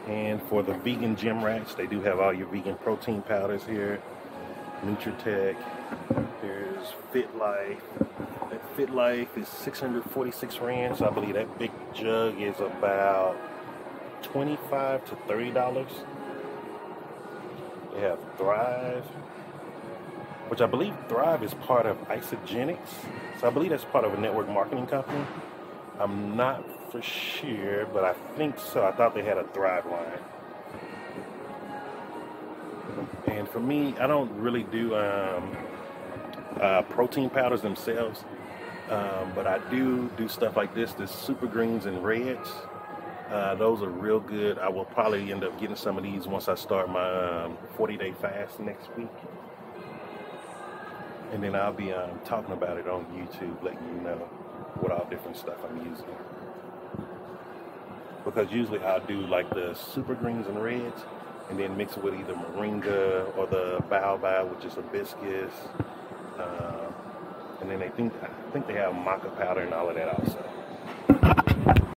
And for the vegan gym rats, they do have all your vegan protein powders here. Nutritech. There's Fit Life. That Fit Life is 646 rand, so I believe that big jug is about $25 to $30. They have Thrive, which I believe Thrive is part of Isogenics. So I believe that's part of a network marketing company. I'm not for sure, but I think so. I thought they had a Thrive line. And for me, I don't really do protein powders themselves, but I do stuff like this super greens and reds. Those are real good. I will probably end up getting some of these once I start my 40-day fast next week. And then I'll be talking about it on YouTube, letting you know what all different stuff I'm using. Because usually I'll do like the super greens and reds, and then mix it with either moringa or the baobab, which is hibiscus. And then I think they have maca powder and all of that also.